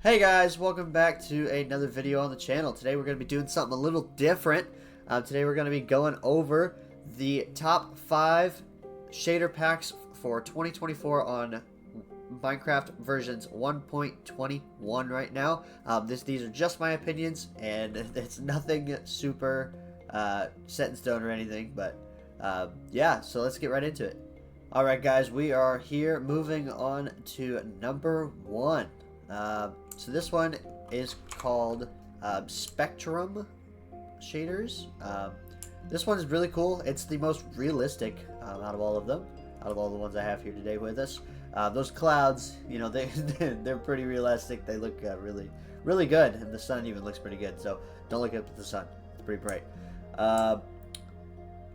Hey guys, welcome back to another video on the channel. Today we're going to be doing something a little different. Today we're going to be going over the top 5 shader packs for 2024 on Minecraft versions 1.21 right now. These are just my opinions, and it's nothing super set in stone or anything, but yeah, so let's get right into it. Alright guys, we are here moving on to number 1. So this one is called Spectrum shaders. This one is really cool. It's the most realistic out of all of them, out of all the ones I have here today with us. Those clouds, you know, they're pretty realistic. They look really good, and the sun even looks pretty good. So don't look up at the sun; it's pretty bright.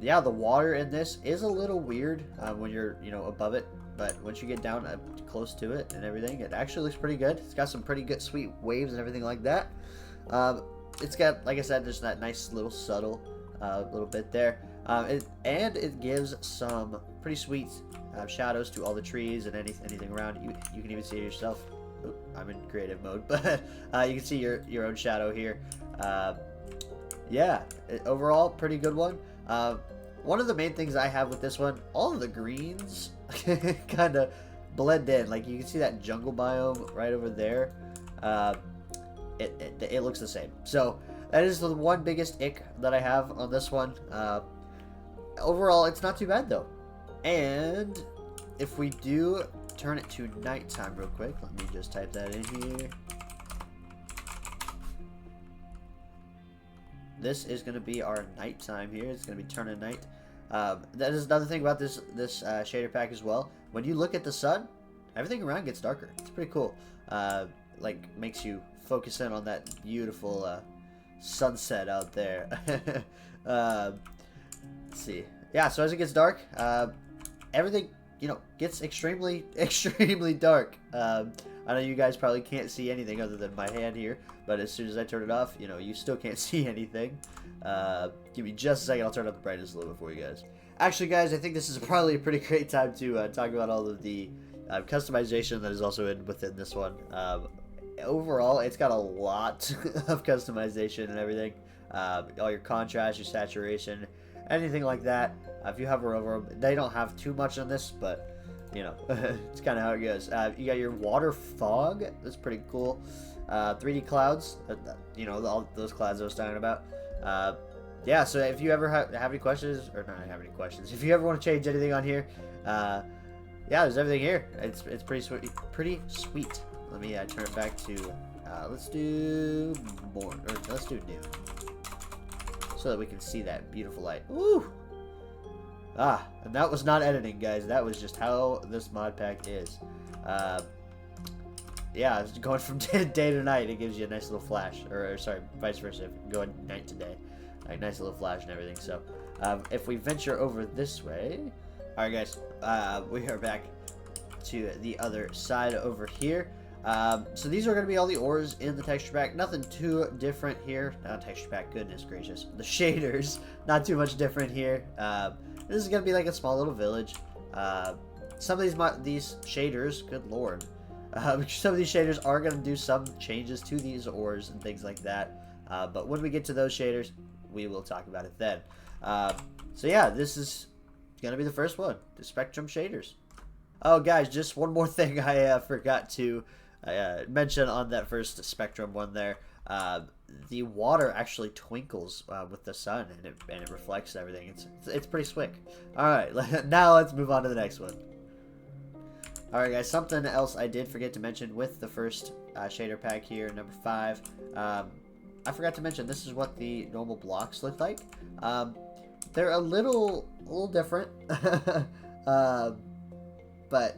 Yeah, the water in this is a little weird when you're, above it. But once you get down close to it and everything, it actually looks pretty good. It's got some pretty good sweet waves and everything like that. It's got, like I said, there's that nice little subtle little bit there. And it gives some pretty sweet shadows to all the trees and anything around. You can even see it yourself. Oop, I'm in creative mode, but you can see your own shadow here. Yeah, overall, pretty good one. One of the main things I have with this one, all of the greens kind of blend in. Like, you can see that jungle biome right over there. It looks the same. So that is the one biggest ick that I have on this one. Overall, it's not too bad though. And if we do turn it to nighttime real quick, let me just type that in here. This is going to be our nighttime here. It's going to be turning night. That is another thing about this shader pack as well. When you look at the sun, everything around gets darker. It's pretty cool. Like, makes you focus in on that beautiful sunset out there. Let's see. Yeah, so as it gets dark, everything, gets extremely dark. I know you guys probably can't see anything other than my hand here, but as soon as I turn it off, you still can't see anything. Give me just a second, I'll turn up the brightness a little bit for you guys. Actually, guys, I think this is probably a pretty great time to talk about all of the customization that is also within this one. Overall, it's got a lot of customization and everything. All your contrast, your saturation, anything like that. If you hover over them, they don't have too much on this, but it's kind of how it goes. You got your water fog. That's pretty cool. 3D clouds. All those clouds I was talking about. Yeah, so if you ever have any questions, or not have any questions, if you ever want to change anything on here, yeah, there's everything here. It's pretty sweet. Pretty sweet. Let me turn it back to. Let's do more, or let's do new, so that we can see that beautiful light. Woo! And that was not editing, guys. That was just how this mod pack is. Yeah, it's going from day to night. It gives you a nice little flash, or sorry, vice versa. Going night to day, like nice little flash and everything. So, if we venture over this way, all right, guys, we are back to the other side over here. So these are going to be all the ores in the texture pack. Nothing too different here. Not texture pack. Goodness gracious, the shaders. Not too much different here. This is gonna be like a small little village. Some of these shaders, good lord, some of these shaders are gonna do some changes to these ores and things like that. But when we get to those shaders, we will talk about it then. So yeah, this is gonna be the first one, the Spectrum shaders. Oh, guys, just one more thing I forgot to mention on that first Spectrum one there. The water actually twinkles with the sun, and it reflects everything. It's pretty slick. All right, now let's move on to the next one. All right, guys, something else I did forget to mention with the first shader pack here, number 5. I forgot to mention this is what the normal blocks look like. They're a little different, but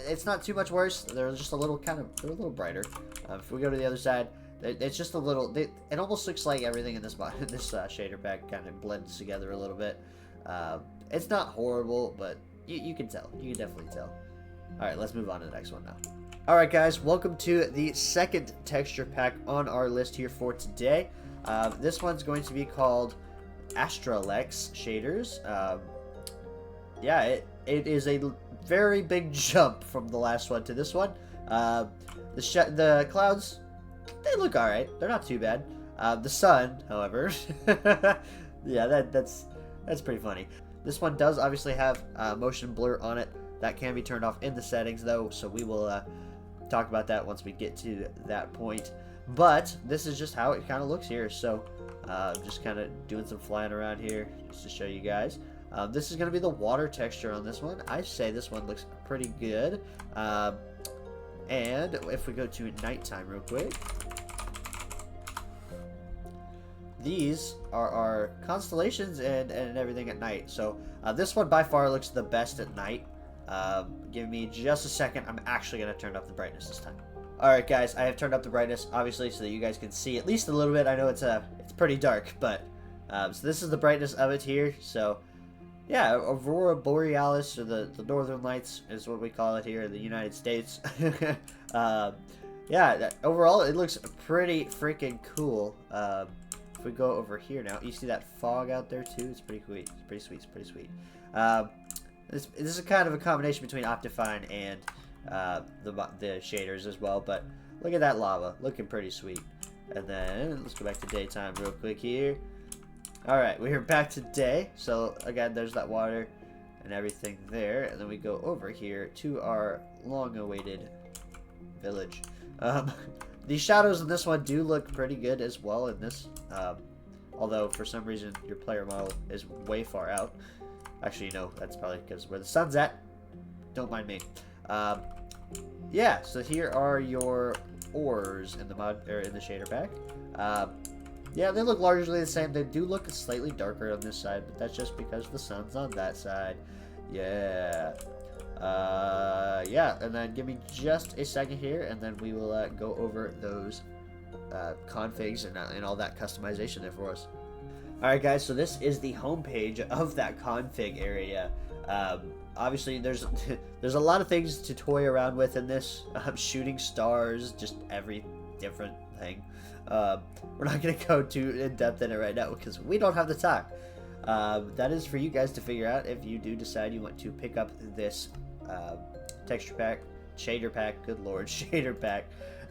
it's not too much worse. They're just a little they're a little brighter. If we go to the other side, it's just a little. It almost looks like everything in this shader pack kind of blends together a little bit. It's not horrible, but you can tell. You can definitely tell. All right, let's move on to the next one now. All right, guys, welcome to the second texture pack on our list here for today. This one's going to be called Astralex shaders. Yeah, it is a very big jump from the last one to this one. The clouds they look all right. They're not too bad. The sun, however, yeah, that's pretty funny. This one does obviously have motion blur on it. That can be turned off in the settings though, so we will talk about that once we get to that point. But this is just how it kind of looks here. So just kind of doing some flying around here just to show you guys. This is going to be the water texture on this one. I say this one looks pretty good. And if we go to nighttime real quick, these are our constellations and everything at night. So this one by far looks the best at night. Give me just a second. I'm actually going to turn up the brightness this time. Alright guys, I have turned up the brightness, obviously, so that you guys can see at least a little bit. I know it's pretty dark, but so this is the brightness of it here. So yeah, Aurora Borealis, or the Northern Lights is what we call it here in the United States. Yeah, overall it looks pretty freaking cool. If we go over here now, you see that fog out there too? It's pretty sweet. It's pretty sweet. It's pretty sweet. This is kind of a combination between Optifine and the shaders as well, but look at that lava, looking pretty sweet. And then let's go back to daytime real quick here. Alright, we're back to day. So again, there's that water and everything there, and then we go over here to our long-awaited village. The shadows in this one do look pretty good as well in this, although for some reason your player model is way far out. Actually, no, that's probably because where the sun's at. Don't mind me. Yeah, so here are your ores in the mod, or in the shader pack. Yeah, they look largely the same. They do look slightly darker on this side, but that's just because the sun's on that side. Yeah. Yeah, and then give me just a second here, and then we will go over those configs and all that customization there for us. Alright guys, so this is the home page of that config area. Obviously there's a lot of things to toy around with in this. Shooting stars, just every different thing. We're not going to go too in depth in it right now because we don't have the time. That is for you guys to figure out if you do decide you want to pick up this texture pack, shader pack, good lord, shader pack.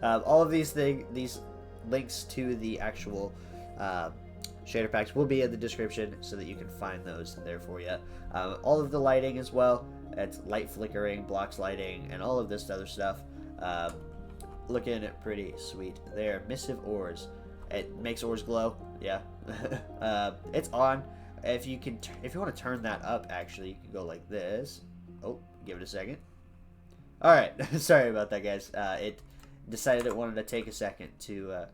All of these links to the actual shader packs will be in the description so that you can find those there for you. All of the lighting as well, it's light flickering, blocks lighting, and all of this other stuff. Looking pretty sweet there. Missive ores, it makes ores glow. Yeah. It's on. If you want to turn that up, actually you can go like this. Oh, give it a second. All right. Sorry about that, guys. It decided it wanted to take a second to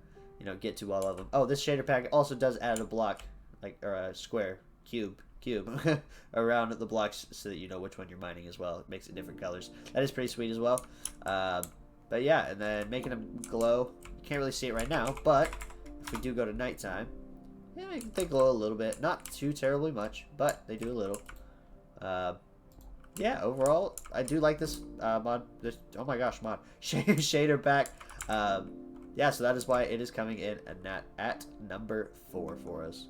get to all of them. Oh, this shader pack also does add a block, or a square, cube around the blocks so that you know which one you're mining as well. It makes it different colors. That is pretty sweet as well. But yeah, and then making them glow. You can't really see it right now, but if we do go to nighttime, yeah, they glow a little bit. Not too terribly much, but they do a little. Yeah, overall, I do like this mod. Oh my gosh, mod shader pack. Yeah, so that is why it is coming in at number 4 for us.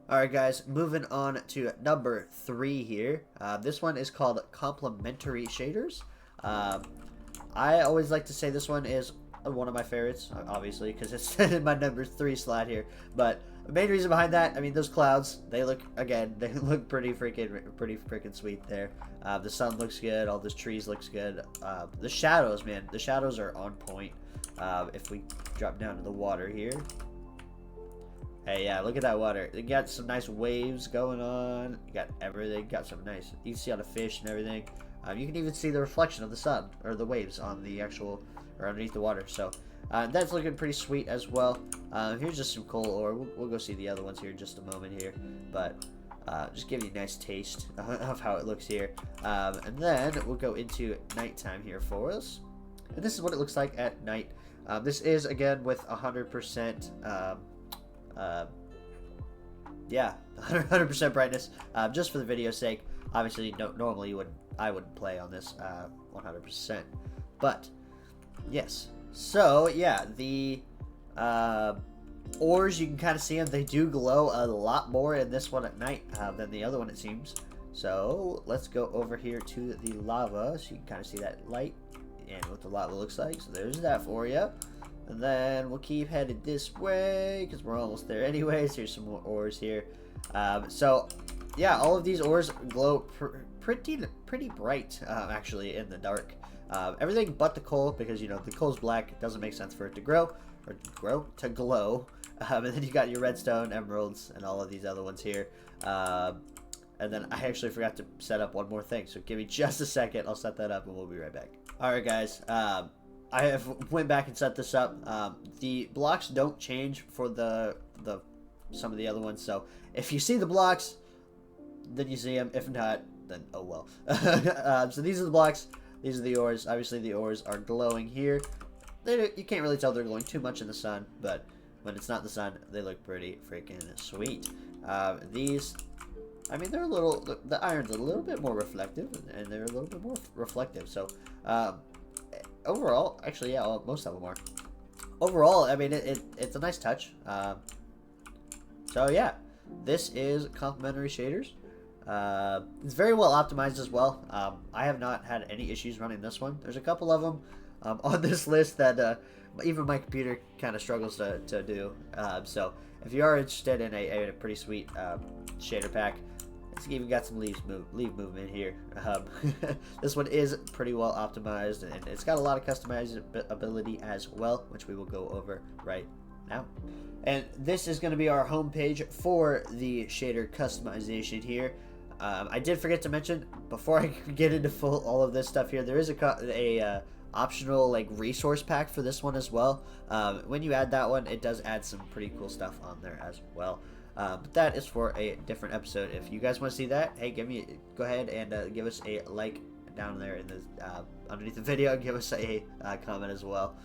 Alright guys, moving on to number 3 here. This one is called Complementary Shaders. I always like to say this one is one of my favorites, obviously, because it's in my number 3 slot here. But the main reason behind that, I mean, those clouds, they look pretty freaking sweet there. The sun looks good, all those trees looks good. The shadows, man, the shadows are on point. If we drop down to the water here. Hey, yeah, look at that water. You got some nice waves going on. You got everything. Got some nice. You can see all the fish and everything. You can even see the reflection of the sun or the waves on the actual or underneath the water. So that's looking pretty sweet as well. Here's just some coal ore. We'll go see the other ones here in just a moment here, but just give you a nice taste of how it looks here. And then we'll go into nighttime here for us. And this is what it looks like at night. This is again with 100%. Yeah, 100% brightness. Just for the video's sake. Obviously, normally I wouldn't play on this 100%, but yes. So yeah, the ores, you can kind of see them. They do glow a lot more in this one at night than the other one, it seems. So let's go over here to the lava, so you can kind of see that light and what the lava looks like. So there's that for you. And then we'll keep headed this way because we're almost there anyways. Here's some more ores here. So yeah, all of these ores glow pretty bright, actually, in the dark. Everything but the coal, because you know the coal's black. It doesn't make sense for it to glow. And then you got your redstone, emeralds, and all of these other ones here. And then I actually forgot to set up one more thing, so give me just a second. I'll set that up and we'll be right back. Alright guys, I have went back and set this up. The blocks don't change for some of the other ones, so if you see the blocks, then you see them. If not, then oh well. So these are the blocks, these are the ores. Obviously the ores are glowing here. You can't really tell they're glowing too much in the sun, but when it's not the sun, they look pretty freaking sweet. These, I mean, they're a little, the iron's a little bit more reflective, and they're a little bit more reflective. So, overall, actually, yeah, well, most of them are. Overall, I mean, it's a nice touch. So, yeah, this is complementary shaders. It's very well optimized as well. I have not had any issues running this one. There's a couple of them on this list that even my computer kind of struggles to do. So, if you are interested in a pretty sweet shader pack, it's even got some leaf movement here. This one is pretty well optimized, and it's got a lot of customizability as well, which we will go over right now. And this is going to be our home page for the shader customization here. I did forget to mention, before I get into all of this stuff here, there is a optional like resource pack for this one as well. When you add that one, it does add some pretty cool stuff on there as well. But that is for a different episode. If you guys want to see that, hey, go ahead and give us a like down there in the underneath the video, and give us a comment as well.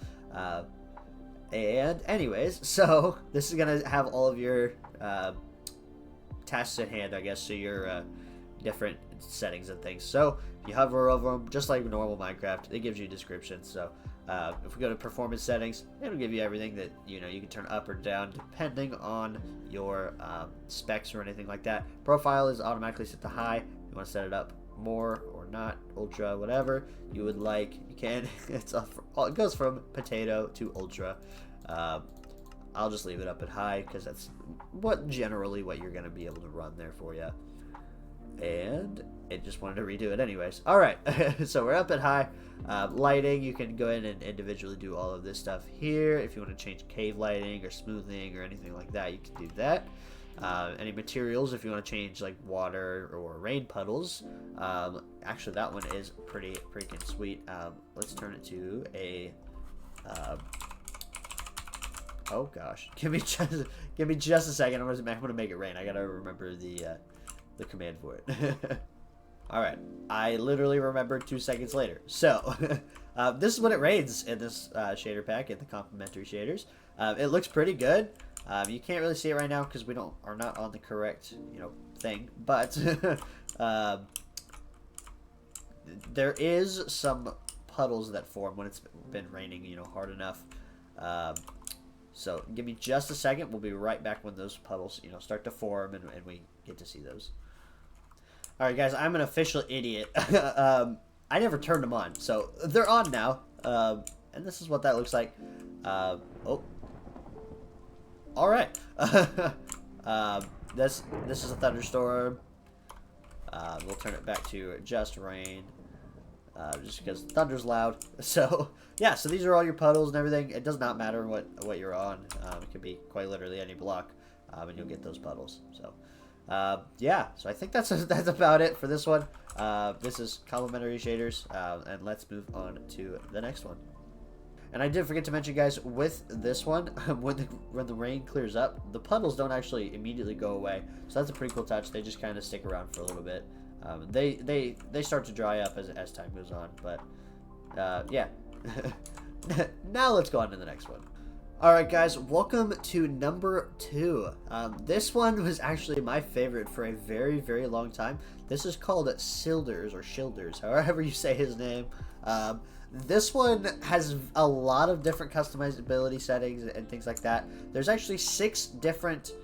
And anyways, so this is gonna have all of your tasks at hand, I guess. So your different settings and things. So if you hover over them, just like normal Minecraft, it gives you a description. So if we go to performance settings, it'll give you everything that you can turn up or down depending on your specs or anything like that. Profile is automatically set to high. You want to set it up more or not, ultra, whatever you would like, you can. It goes from potato to ultra. I'll just leave it up at high because that's generally what you're going to be able to run there for you. And it just wanted to redo it anyways. Alright, so we're up at high. Lighting, you can go in and individually do all of this stuff here. If you want to change cave lighting or smoothing or anything like that, you can do that. Any materials, if you want to change like water or rain puddles, actually that one is pretty freaking sweet. Let's turn it to a oh gosh, give me just a second. I'm gonna make it rain. I gotta remember the command for it. Alright, I literally remembered 2 seconds later. So, this is when it rains in this shader pack, in the complementary shaders. It looks pretty good. You can't really see it right now because we are not on the correct, thing. But, there is some puddles that form when it's been raining, hard enough. So, give me just a second. We'll be right back when those puddles, start to form and we get to see those. Alright guys, I'm an official idiot. I never turned them on, so they're on now. And this is what that looks like. Oh. Alright. This is a thunderstorm. We'll turn it back to just rain. Just because thunder's loud. So, yeah, so these are all your puddles and everything. It does not matter what you're on. It could be quite literally any block. And you'll get those puddles. So. Yeah, so I think that's about it for this one. This is complementary shaders, and let's move on to the next one. And I did forget to mention, guys, with this one, when the rain clears up, the puddles don't actually immediately go away. So that's a pretty cool touch. They just kind of stick around for a little bit. They start to dry up as time goes on, but yeah. Now let's go on to the next one. Alright guys, welcome to number 2. This one was actually my favorite for a very, very long time. This is called Silders, or Shilders, however you say his name. This one has a lot of different customizability settings and things like that. There's actually 6 different,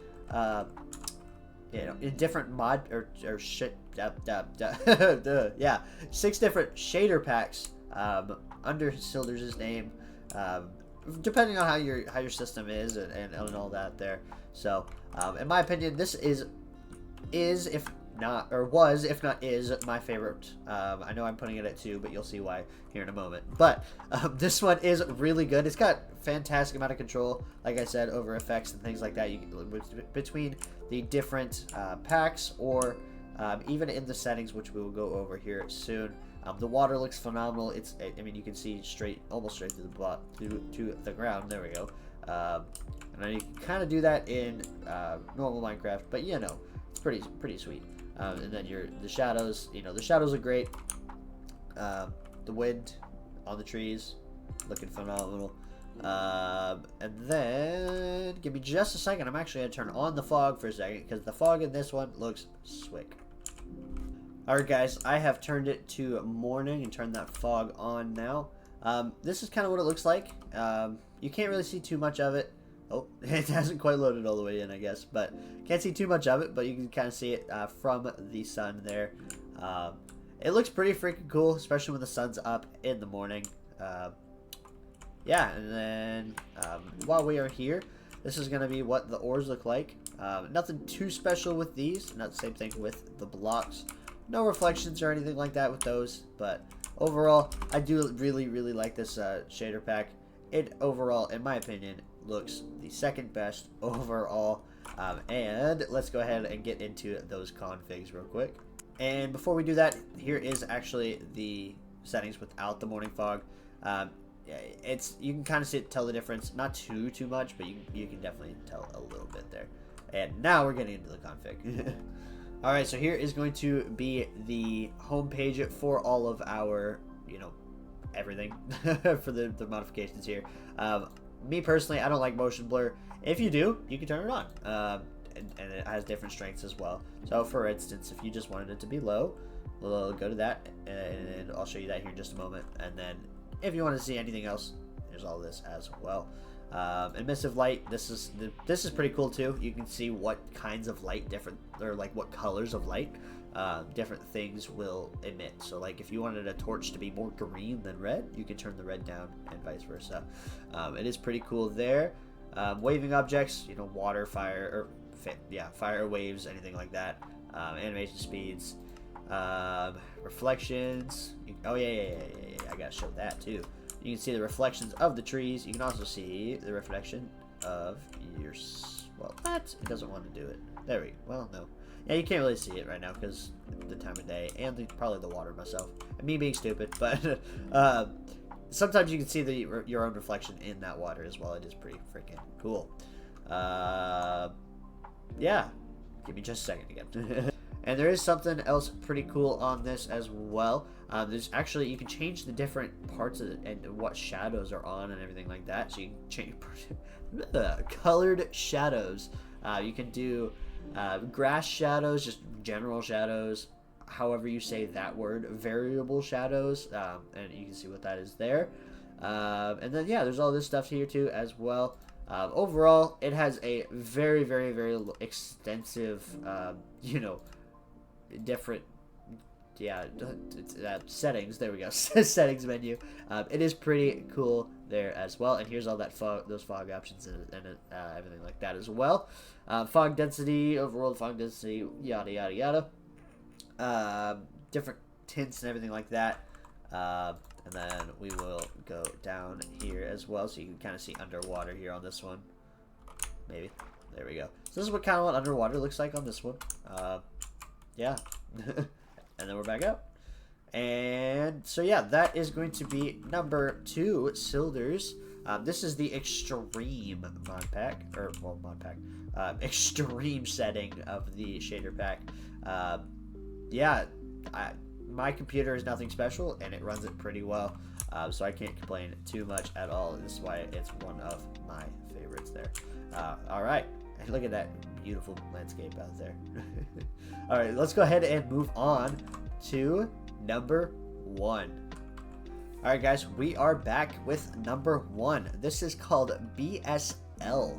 in different mod, or shit, yeah, 6 different shader packs, under Silders' name. depending on how your system is and all that there. So in my opinion, this is if not, or was, if not is, my favorite. I know I'm putting it at 2, but you'll see why here in a moment. But this one is really good. It's got fantastic amount of control, like I said, over effects and things like that. You can, between the different packs, or even in the settings, which we will go over here soon. The water looks phenomenal. I mean, you can see almost straight through to the ground. There we go. And you can kind of do that in normal Minecraft, but you know, it's pretty sweet. And then the shadows, the shadows are great. The wind on the trees, looking phenomenal. And then, give me just a second. I'm actually going to turn on the fog for a second, because the fog in this one looks slick. Alright guys, I have turned it to morning and turned that fog on now. This is kind of what it looks like. You can't really see too much of it. Oh, it hasn't quite loaded all the way in, I guess, but can't see too much of it, but you can kind of see it from the sun there. It looks pretty freaking cool, especially when the sun's up in the morning. Yeah, and then while we are here, this is going to be what the ores look like. Nothing too special with these, not the same thing with the blocks. No reflections or anything like that with those, but overall, I do really like this shader pack. It overall, in my opinion, looks the second best overall. And let's go ahead and get into those configs real quick. And before we do that, here is actually the settings without the morning fog. You can kind of tell the difference, not too much, but you can definitely tell a little bit there. And now we're getting into the config. Alright, so here is going to be the home page for all of our, everything for the modifications here. Me personally, I don't like motion blur. If you do, you can turn it on. And it has different strengths as well. So for instance, if you just wanted it to be low, we'll go to that, and I'll show you that here in just a moment. And then if you want to see anything else, there's all this as well. Emissive light, this is pretty cool too. You can see what kinds of light what colors of light different things will emit. So like if you wanted a torch to be more green than red, you can turn the red down, and vice versa. It is pretty cool there. Waving objects, water, fire, fire, waves, anything like that. Animation speeds, reflections. Oh yeah, I gotta show that too. You can see the reflections of the trees. You can also see the reflection of well, it doesn't want to do it. There we go. Well, no. Yeah, you can't really see it right now because the time of day and probably the water myself. And me being stupid, but sometimes you can see your own reflection in that water as well. It is pretty freaking cool. Yeah. Give me just a second again. And there is something else pretty cool on this as well. There's actually, you can change the different parts of it and what shadows are on and everything like that. So you can change colored shadows. You can do grass shadows, just general shadows, however you say that word, variable shadows, and you can see what that is there. And then yeah, there's all this stuff here too as well. Overall, it has a very extensive, different, settings. There we go. Settings menu. It is pretty cool there as well. And here's all that those fog options and everything like that as well. Fog density, overall fog density, yada. Different tints and everything like that. And then we will go down here as well, so you can kind of see underwater here on this one. Maybe. There we go. So this is what underwater looks like on this one. Yeah. And then we're back up. And so yeah, that is going to be number 2, Silders. This is the extreme mod pack, extreme setting of the shader pack. Yeah, my computer is nothing special, and it runs it pretty well, so I can't complain too much at all. This is why it's one of my favorites there. Alright, and look at that beautiful landscape out there. Alright, let's go ahead and move on to number 1. Alright guys, we are back with number 1. This is called BSL.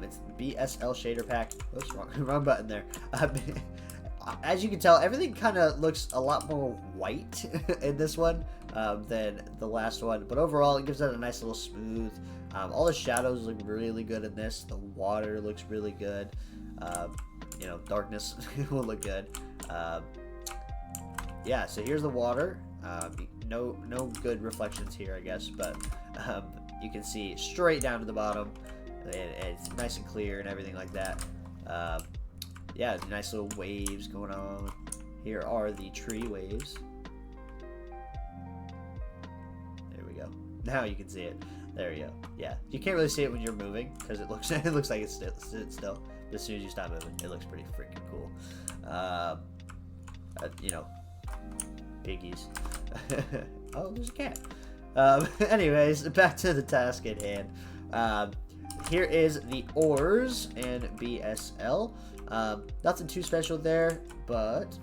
It's BSL shader pack. Oops, wrong button there. As you can tell, everything kind of looks a lot more white in this one than the last one. But overall, it gives it a nice little smooth All the shadows look really good in this. The water looks really good. You know, darkness will look good. Yeah, so here's the water. No good reflections here, I guess, but you can see straight down to the bottom. It's nice and clear and everything like that. Yeah, nice little waves going on. Here are the tree waves. There we go. Now you can see it. There we go. Yeah, you can't really see it when you're moving because it looks like it's still. But as soon as you stop moving, it looks pretty freaking cool. You know, piggies. Oh, there's a cat. Anyways, back to the task at hand. Here is the ores and BSL. Nothing too special there, but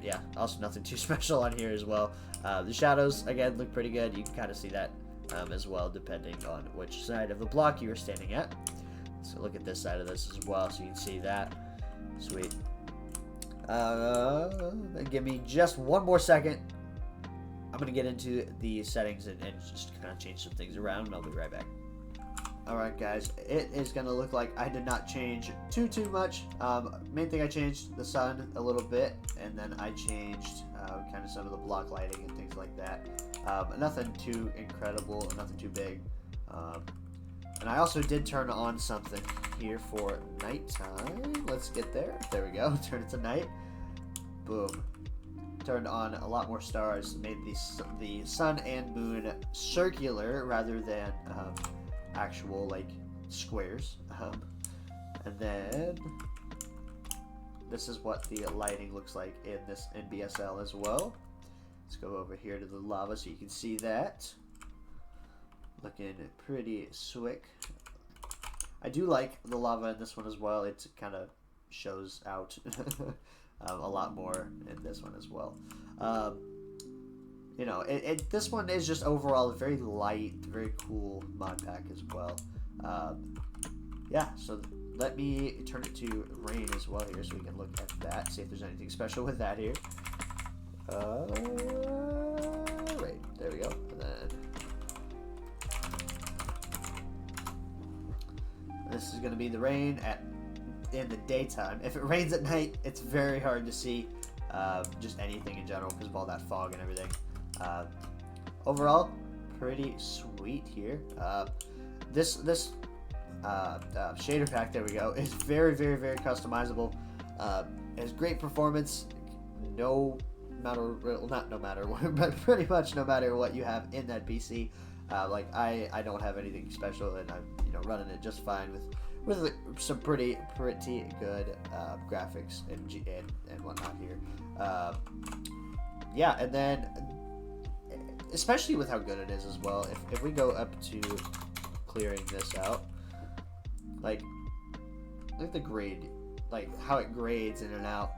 yeah, also nothing too special on here as well. The shadows, again, look pretty good. You can kind of see that as well, depending on which side of the block you are standing at. So look at this side of this as well, so you can see that. Sweet. Give me just one more second. I'm going to get into the settings and just kind of change some things around, and I'll be right back. Alright guys, it is going to look like I did not change too much. Main thing I changed the sun a little bit, and then I changed kind of some of the block lighting and things like that. Nothing too incredible, nothing too big. And I also did turn on something here for nighttime. Let's get there. There we go. Turn it to night. Boom. Turned on a lot more stars. Made the sun and moon circular rather than actual like squares. And then this is what the lighting looks like in this NBSL as well. Let's go over here to the lava so you can see that. Looking pretty slick. I do like the lava in this one as well. It kind of shows out a lot more in this one as well. You know, this one is just overall a very light, very cool mod pack as well. Yeah, so let me turn it to rain as well here so we can look at that, see if there's anything special with that here. Right, there we go. And then this is going to be the rain in the daytime. If it rains at night, it's very hard to see just anything in general because of all that fog and everything. Overall, pretty sweet here. This shader pack, there we go, is very customizable. It has great performance. Not no matter what, but pretty much no matter what you have in that PC. Like I don't have anything special, and I'm running it just fine with some pretty good graphics and whatnot here. Yeah, and then especially with how good it is as well. If we go up to clearing this out, like look at the grade, like how it grades in and out.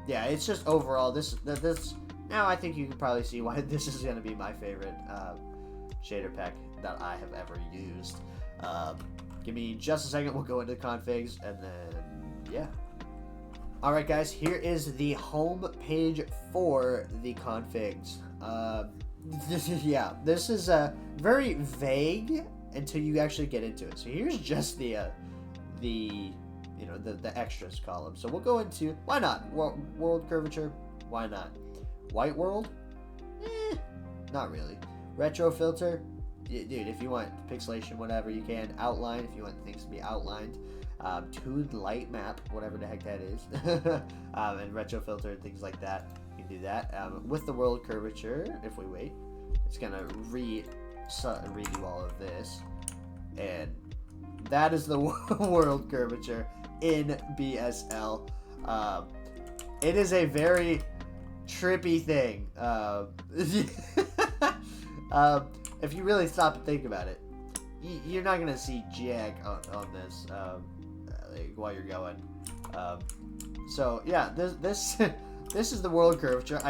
Yeah, it's just overall this. Now I think you can probably see why this is going to be my favorite shader pack that I have ever used. Give me just a second. We'll go into configs and then yeah. All right, guys. Here is the home page for the configs. Yeah, this is very vague until you actually get into it. So here's just the extras column. So we'll go into, why not? World curvature, why not? White world? Not really. Retro filter, dude, if you want pixelation, whatever, you can. Outline, if you want things to be outlined. Tuned light map, whatever the heck that is. And retro filter and things like that. You can do that. With the world curvature, if we wait, it's going to redo all of this. And that is the world curvature in BSL. It is a very trippy thing. If you really stop and think about it, you're not gonna see jack on this while you're going. So yeah, this this is the world curvature.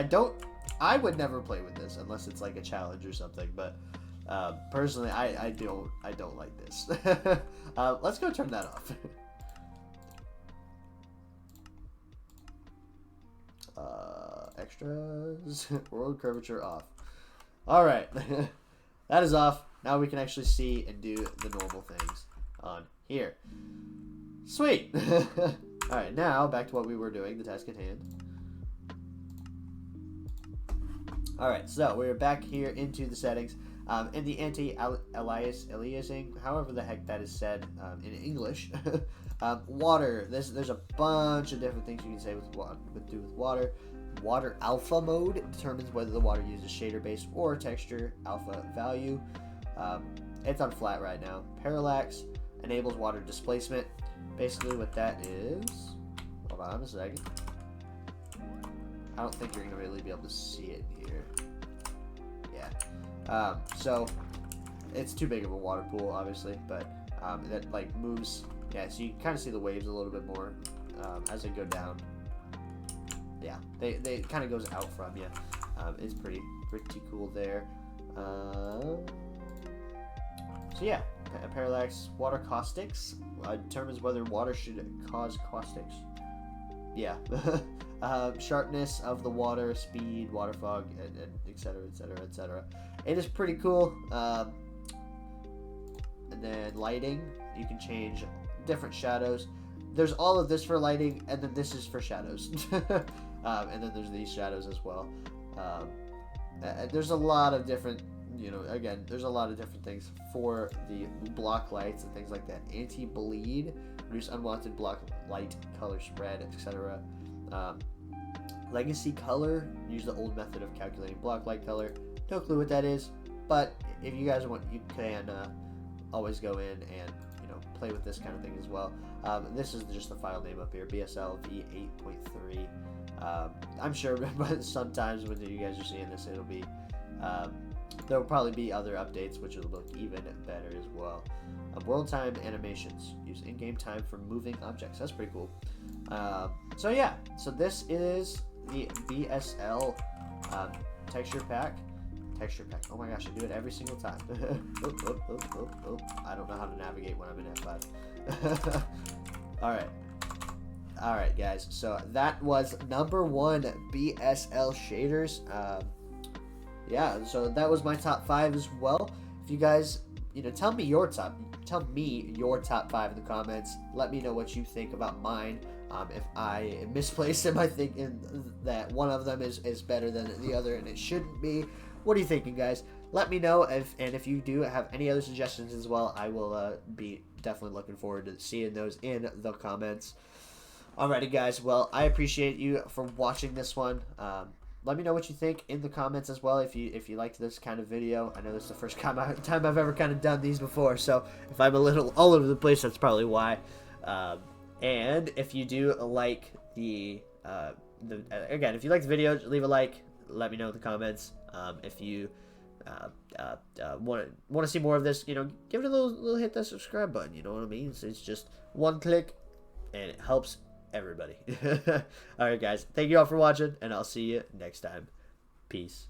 I would never play with this unless it's like a challenge or something. But personally, I don't like this. Let's go turn that off. Extras, world curvature off. All right, that is off. Now we can actually see and do the normal things on here. Sweet. All right, now back to what we were doing, the task at hand. All right, so we're back here into the settings. In the anti-aliasing, however the heck that is said in English. Water. There's a bunch of different things you can say with water. Water alpha mode determines whether the water uses shader base or texture alpha value. It's on flat right now. Parallax enables water displacement. Basically what that is, hold on a second. I don't think you're gonna really be able to see it here. Yeah. So it's too big of a water pool, obviously, but that like moves. Yeah, so you can kind of see the waves a little bit more as they go down. Yeah, they kind of goes out from you. It's pretty cool there. So yeah, parallax water caustics determines whether water should cause caustics. Yeah. Sharpness of the water, speed, water fog, and etc. etc. etc. It is pretty cool. And then lighting, you can change different shadows. There's all of this for lighting, and then this is for shadows. And then there's these shadows as well. There's a lot of different, again, there's a lot of different things for the block lights and things like that. Anti-bleed, reduce unwanted block light color spread, etc. Legacy color, use the old method of calculating block light color. No clue what that is, but if you guys want, you can always go in and play with this kind of thing as well. This is just the file name up here, BSL v8.3. I'm sure sometimes when you guys are seeing this, it'll be there will probably be other updates which will look even better as well. World time animations, use in-game time for moving objects. That's pretty cool. So yeah, so this is the BSL texture pack. Oh my gosh, I do it every single time. I don't know how to navigate when I'm in F5. All right, guys. So that was number 1 BSL shaders. Yeah, so that was my top 5 as well. If you guys, tell me your top 5 in the comments. Let me know what you think about mine. If I misplaced them, I think that one of them is better than the other, and it shouldn't be. What are you thinking, guys? Let me know, if you do have any other suggestions as well, I will be definitely looking forward to seeing those in the comments. Alrighty, guys. Well, I appreciate you for watching this one. Let me know what you think in the comments as well if you liked this kind of video. I know this is the first time I've ever kind of done these before, so if I'm a little all over the place, that's probably why. And if you do like again, if you like the video, leave a like. Let me know in the comments. If you want to see more of this, give it a little hit that subscribe button. You know what I mean? It's just one click, and it helps everybody. All right, guys. Thank you all for watching, and I'll see you next time. Peace.